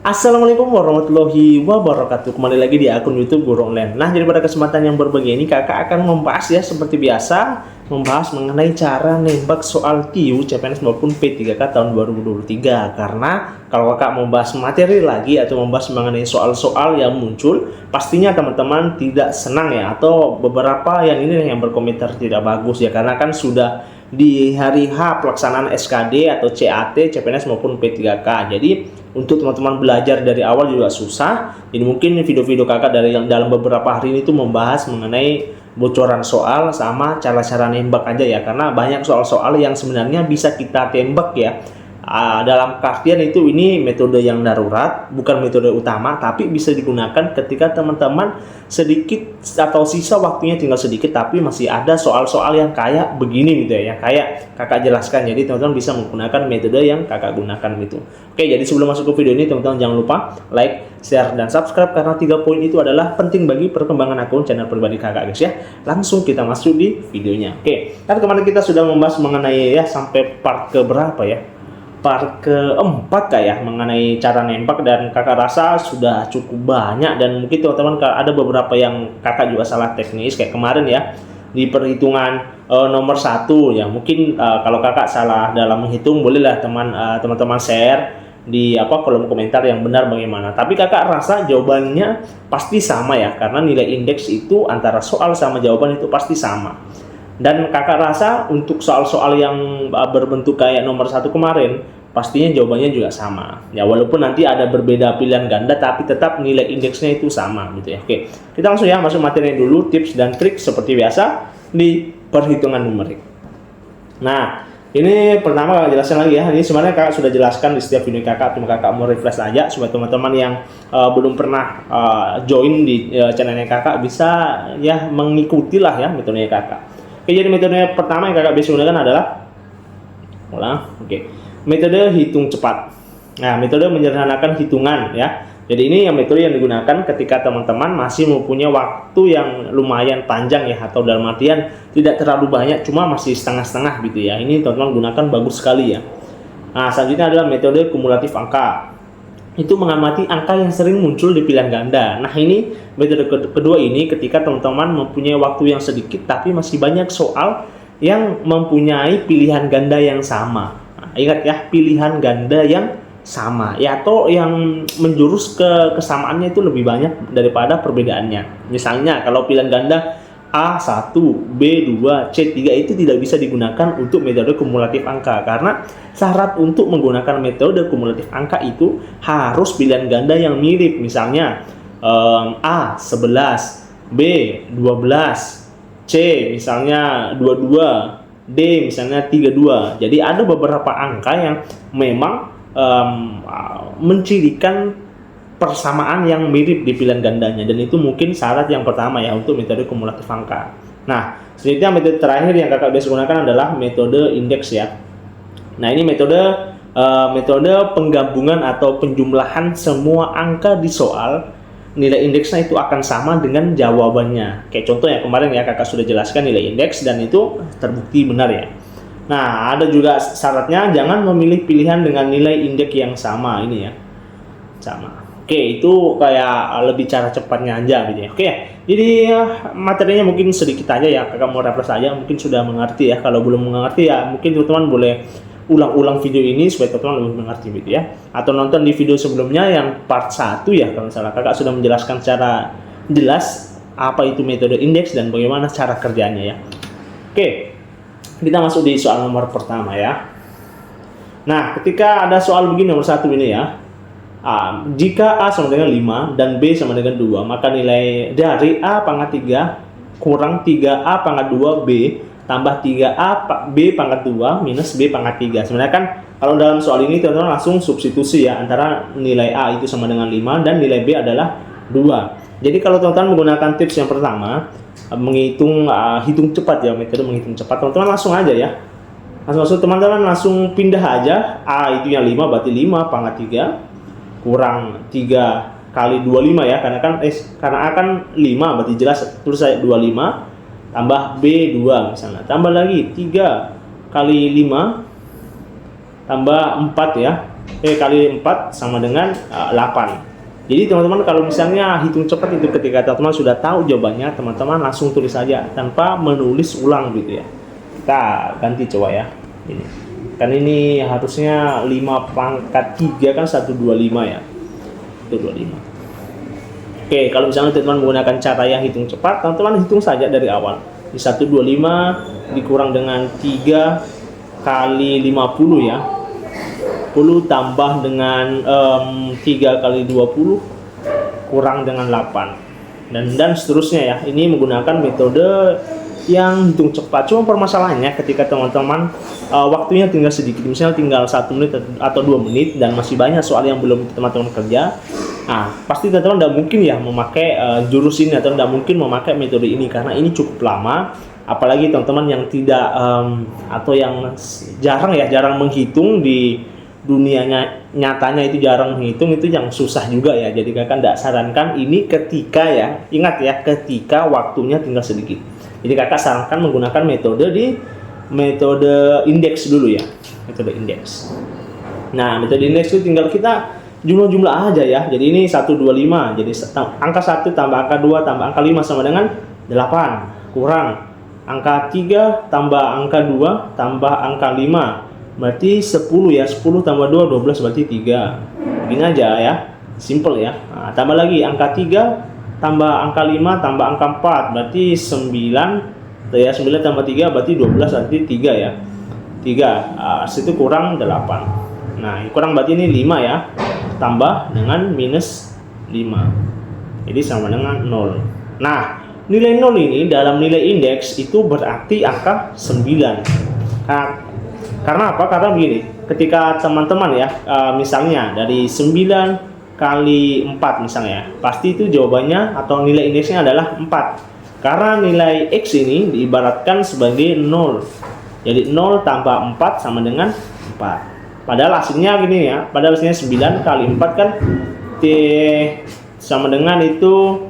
Assalamualaikum warahmatullahi wabarakatuh. Kembali lagi di akun YouTube Guru Online. Nah, jadi pada kesempatan yang berbahagia ini kakak akan membahas ya seperti biasa, membahas mengenai cara nembak soal TIU CPNS maupun P3K tahun 2023. Karena kalau kakak membahas materi lagi atau membahas mengenai soal-soal yang muncul, pastinya teman-teman tidak senang ya, atau beberapa yang ini yang berkomentar tidak bagus ya, karena kan sudah di hari H pelaksanaan SKD atau CAT, CPNS maupun P3K. Jadi untuk teman-teman belajar dari awal juga susah. Jadi mungkin video-video kakak dari yang dalam beberapa hari ini tuh membahas mengenai bocoran soal sama cara-cara nembak aja ya, karena banyak soal-soal yang sebenarnya bisa kita tembak ya. Dalam artian itu ini metode yang darurat, bukan metode utama, tapi bisa digunakan ketika teman-teman sedikit atau sisa waktunya tinggal sedikit tapi masih ada soal-soal yang kayak begini gitu ya, kayak kakak jelaskan. Jadi teman-teman bisa menggunakan metode yang kakak gunakan gitu. Oke, jadi sebelum masuk ke video ini teman-teman jangan lupa like, share, dan subscribe, karena 3 poin itu adalah penting bagi perkembangan akun channel pribadi kakak guys ya. Langsung kita masuk di videonya. Oke, kan kemarin kita sudah membahas mengenai ya sampai part ke berapa ya, part keempat kayak mengenai cara nembak, dan kakak rasa sudah cukup banyak, dan mungkin teman-teman ada beberapa yang kakak juga salah teknis kayak kemarin ya di perhitungan nomor 1 ya. Mungkin kalau kakak salah dalam menghitung, bolehlah teman-teman share di kolom komentar yang benar bagaimana. Tapi kakak rasa jawabannya pasti sama ya, karena nilai indeks itu antara soal sama jawaban itu pasti sama. Dan kakak rasa untuk soal-soal yang berbentuk kayak nomor 1 kemarin, pastinya jawabannya juga sama. Ya, walaupun nanti ada berbeda pilihan ganda, tapi tetap nilai indeksnya itu sama gitu ya. Oke, kita langsung ya masuk materi dulu, tips dan trik seperti biasa di perhitungan numerik. Nah, ini pertama kakak jelaskan lagi ya. Ini sebenarnya kakak sudah jelaskan di setiap video kakak, cuma kakak mau refresh aja supaya teman-teman yang belum pernah join di channelnya kakak bisa ya mengikuti lah ya metodenya kakak. Oke, jadi metode pertama yang kakak bisa gunakan adalah metode hitung cepat. Nah, metode menyederhanakan hitungan ya. Jadi ini yang metode yang digunakan ketika teman-teman masih mempunyai waktu yang lumayan panjang ya, atau dalam artian tidak terlalu banyak, cuma masih setengah-setengah gitu ya. Ini teman-teman gunakan bagus sekali ya. Nah, selanjutnya adalah metode kumulatif angka. Itu mengamati angka yang sering muncul di pilihan ganda. Nah, ini metode kedua ini ketika teman-teman mempunyai waktu yang sedikit tapi masih banyak soal yang mempunyai pilihan ganda yang sama. Nah, ingat ya, pilihan ganda yang sama ya, atau yang menjurus ke kesamaannya itu lebih banyak daripada perbedaannya. Misalnya kalau pilihan ganda A1, B2, C3 itu tidak bisa digunakan untuk metode kumulatif angka, karena syarat untuk menggunakan metode kumulatif angka itu harus pilihan ganda yang mirip. Misalnya A 11, B 12, C misalnya 22, D misalnya 32. Jadi ada beberapa angka yang memang mencirikan persamaan yang mirip di pilihan gandanya, dan itu mungkin syarat yang pertama ya untuk metode kumulatif angka. Nah, selanjutnya metode terakhir yang kakak biasa gunakan adalah metode indeks ya. Nah, ini metode penggabungan atau penjumlahan semua angka di soal, nilai indeksnya itu akan sama dengan jawabannya. Kayak contoh yang kemarin ya kakak sudah jelaskan nilai indeks, dan itu terbukti benar ya. Nah, ada juga syaratnya, jangan memilih pilihan dengan nilai indeks yang sama ini ya. Sama. Oke, itu kayak lebih cara cepatnya aja gitu ya. Oke, jadi materinya mungkin sedikit aja ya, kakak mau refresh aja, mungkin sudah mengerti ya. Kalau belum mengerti ya mungkin teman-teman boleh ulang-ulang video ini supaya teman-teman lebih mengerti gitu ya. Atau nonton di video sebelumnya yang part 1 ya, kalau misalnya kakak sudah menjelaskan secara jelas apa itu metode indeks dan bagaimana cara kerjanya ya. Oke, kita masuk di soal nomor pertama ya. Nah, ketika ada soal begini nomor 1 ini ya, jika A sama dengan 5 dan B sama dengan 2, maka nilai dari A pangkat 3 kurang 3A pangkat 2B tambah 3A B pangkat 2 minus B pangkat 3. Sebenarnya kan kalau dalam soal ini teman-teman langsung substitusi ya, antara nilai A itu sama dengan 5 dan nilai B adalah 2. Jadi kalau teman-teman menggunakan tips yang pertama, menghitung hitung cepat ya, metode menghitung cepat, teman-teman langsung aja ya. Langsung teman-teman langsung pindah aja, A itu yang 5 berarti 5 pangkat 3 kurang 3 kali 25 ya, karena A kan 5 berarti jelas terus saya 25 tambah B 2 misalnya, tambah lagi 3 kali 5 tambah 4 ya, kali 4 sama dengan 8. Jadi teman-teman kalau misalnya hitung cepat itu ketika teman-teman sudah tahu jawabannya, teman-teman langsung tulis saja tanpa menulis ulang gitu ya. Kita ganti coba ya. Ini. Kan ini harusnya 5 pangkat 3 kan 125 ya. 125. Oke, kalau misalnya teman-teman menggunakan cara yang hitung cepat, teman-teman hitung saja dari awal. Di 125 dikurang dengan 3 kali 50 ya. 10 tambah dengan 3 kali 20 kurang dengan 8 dan seterusnya ya. Ini menggunakan metode yang hitung cepat. Cuma permasalahannya ketika teman-teman waktunya tinggal sedikit, misalnya tinggal 1 menit atau 2 menit dan masih banyak soal yang belum teman-teman kerja. Nah, pasti teman-teman tidak mungkin ya memakai jurus ini atau tidak mungkin memakai metode ini karena ini cukup lama. Apalagi teman-teman yang tidak atau yang jarang menghitung di dunianya nyatanya itu jarang menghitung, itu yang susah juga ya. Jadi kakak tidak sarankan ini ketika ya, ingat ya, ketika waktunya tinggal sedikit. Jadi kakak sarankan menggunakan metode indeks dulu ya, metode indeks. Nah, metode indeks itu tinggal kita jumlah aja ya. Jadi ini 125, jadi angka 1 tambah angka 2 tambah angka 5 sama dengan 8 kurang angka 3 tambah angka 2 tambah angka 5 berarti 10 ya. 10 tambah 2 12 berarti 3. Begini aja ya, simple ya. Nah, tambah lagi angka 3 tambah angka 5 tambah angka 4 berarti 9 ya. 9 tambah 3 berarti 12 berarti 3 ya. 3 situ kurang 8. Nah, kurang berarti ini 5 ya. Tambah dengan minus 5. Jadi sama dengan 0. Nah, nilai 0 ini dalam nilai indeks itu berarti angka 9. Nah, karena apa? Karena begini, ketika teman-teman ya, misalnya dari 9 kali 4 misalnya, pasti itu jawabannya atau nilai indeksnya adalah 4. Karena nilai X ini diibaratkan sebagai 0. Jadi 0 tambah 4 sama dengan 4. Padahal hasilnya gini ya, padahal hasilnya 9 kali 4 kan sama dengan itu,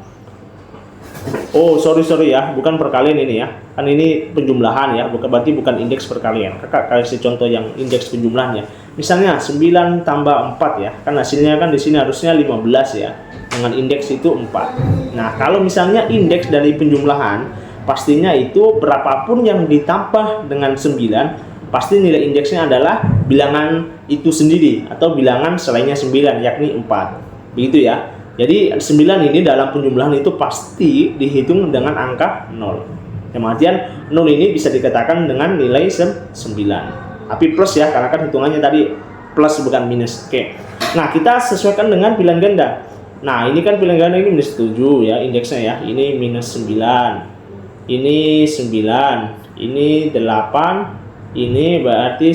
oh sorry ya, bukan perkalian ini ya, kan ini penjumlahan ya, berarti bukan indeks perkalian. Kakak kasih contoh yang indeks penjumlahannya. Misalnya 9 tambah 4 ya, kan hasilnya kan di sini harusnya 15 ya, dengan indeks itu 4. Nah, kalau misalnya indeks dari penjumlahan, pastinya itu berapapun yang ditambah dengan 9, pasti nilai indeksnya adalah bilangan itu sendiri atau bilangan selainnya 9, yakni 4. Begitu ya. Jadi 9 ini dalam penjumlahan itu pasti dihitung dengan angka 0. Kemudian 0 ini bisa dikatakan dengan nilai 9. Tapi plus ya, karena kan hitungannya tadi plus bukan minus. Oke. Nah, kita sesuaikan dengan pilihan ganda. Nah, ini kan pilihan ganda ini minus 7 ya indeksnya ya. Ini minus 9. Ini 9. Ini 8. Ini berarti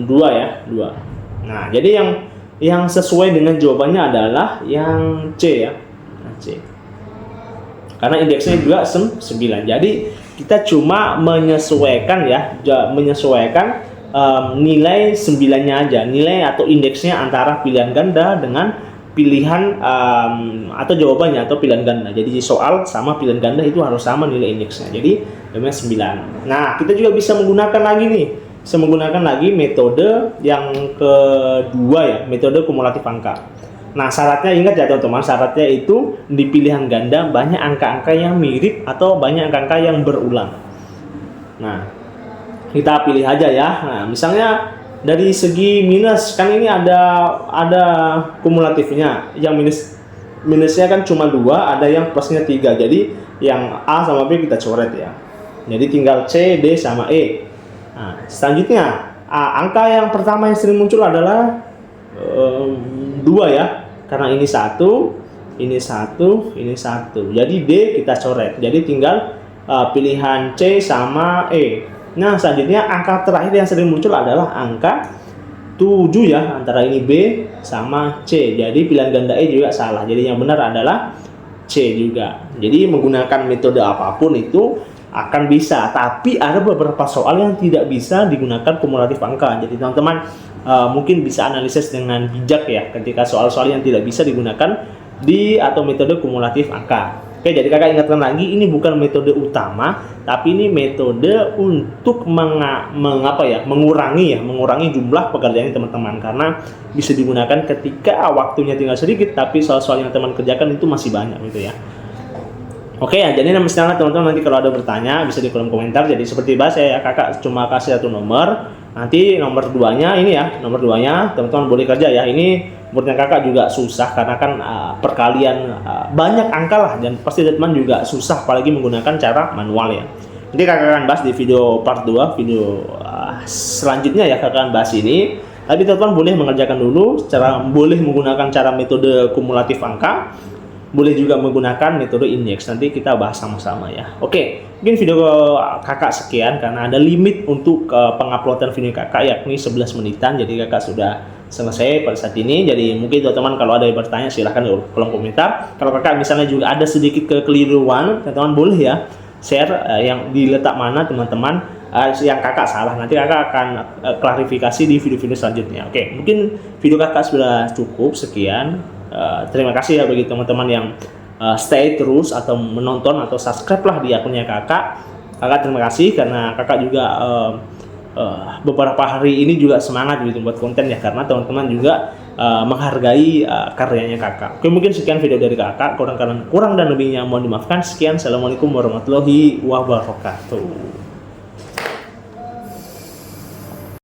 2 ya, 2. Nah, jadi yang sesuai dengan jawabannya adalah yang C ya. Nah, C. Karena indeksnya juga 9. Jadi kita cuma menyesuaikan ya, menyesuaikan nilai 9-nya aja, nilai atau indeksnya antara pilihan ganda dengan pilihan atau jawabannya atau pilihan ganda. Jadi soal sama pilihan ganda itu harus sama nilai indeksnya. Jadi namanya 9. Nah, kita juga bisa menggunakan lagi nih. Bisa menggunakan lagi metode yang kedua ya, metode kumulatif angka. Nah, syaratnya ingat ya teman-teman, syaratnya itu di pilihan ganda banyak angka-angka yang mirip atau banyak angka-angka yang berulang. Nah, kita pilih aja ya. Nah, misalnya dari segi minus, kan ini ada kumulatifnya. Yang minusnya kan cuma 2, ada yang plusnya 3. Jadi yang A sama B kita coret ya. Jadi tinggal C, D sama E. Nah, selanjutnya angka yang pertama yang sering muncul adalah 2 ya, karena ini 1, ini 1, ini 1. Jadi D kita coret. Jadi tinggal pilihan C sama E. Nah, selanjutnya angka terakhir yang sering muncul adalah angka 7 ya, antara ini B sama C. Jadi pilihan ganda E juga salah. Jadi yang benar adalah C juga. Jadi menggunakan metode apapun itu akan bisa, tapi ada beberapa soal yang tidak bisa digunakan kumulatif angka. Jadi teman-teman mungkin bisa analisis dengan bijak ya ketika soal-soal yang tidak bisa digunakan di atau metode kumulatif angka. Oke, jadi kakak ingatkan lagi, ini bukan metode utama, tapi ini metode untuk mengurangi jumlah pekerjaan teman-teman, karena bisa digunakan ketika waktunya tinggal sedikit, tapi soal-soal yang teman kerjakan itu masih banyak gitu ya. Oke ya, jadi misalnya teman-teman nanti kalau ada bertanya bisa di kolom komentar. Jadi seperti bahasa ya, kakak cuma kasih satu nomor. Nanti nomor 2-nya ini ya, nomor 2-nya teman-teman boleh kerja ya. Ini menurutnya kakak juga susah karena kan perkalian banyak angka lah, dan pasti teman juga susah apalagi menggunakan cara manual ya. Nanti kakak akan bahas di video part 2, video selanjutnya ya, kakak akan bahas ini. Tapi teman-teman boleh mengerjakan dulu, boleh menggunakan cara metode kumulatif angka, boleh juga menggunakan metode indeks. Nanti kita bahas sama-sama ya. Oke, mungkin video kakak sekian karena ada limit untuk penguploadan video kakak, yakni 11 menitan. Jadi kakak sudah selesai pada saat ini. Jadi mungkin teman-teman kalau ada yang bertanya silahkan di kolom komentar. Kalau kakak misalnya juga ada sedikit kekeliruan, teman-teman boleh ya share yang diletak mana teman-teman yang kakak salah. Nanti kakak akan klarifikasi di video-video selanjutnya. Oke, mungkin video kakak sudah cukup sekian. Terima kasih ya bagi teman-teman yang stay terus atau menonton atau subscribe lah di akunnya kakak. Terima kasih karena kakak juga beberapa hari ini juga semangat gitu buat konten ya, karena teman-teman juga menghargai karyanya kakak. Oke, mungkin sekian video dari kakak. Kurang dan lebihnya mohon dimaafkan. Sekian, assalamualaikum warahmatullahi wabarakatuh.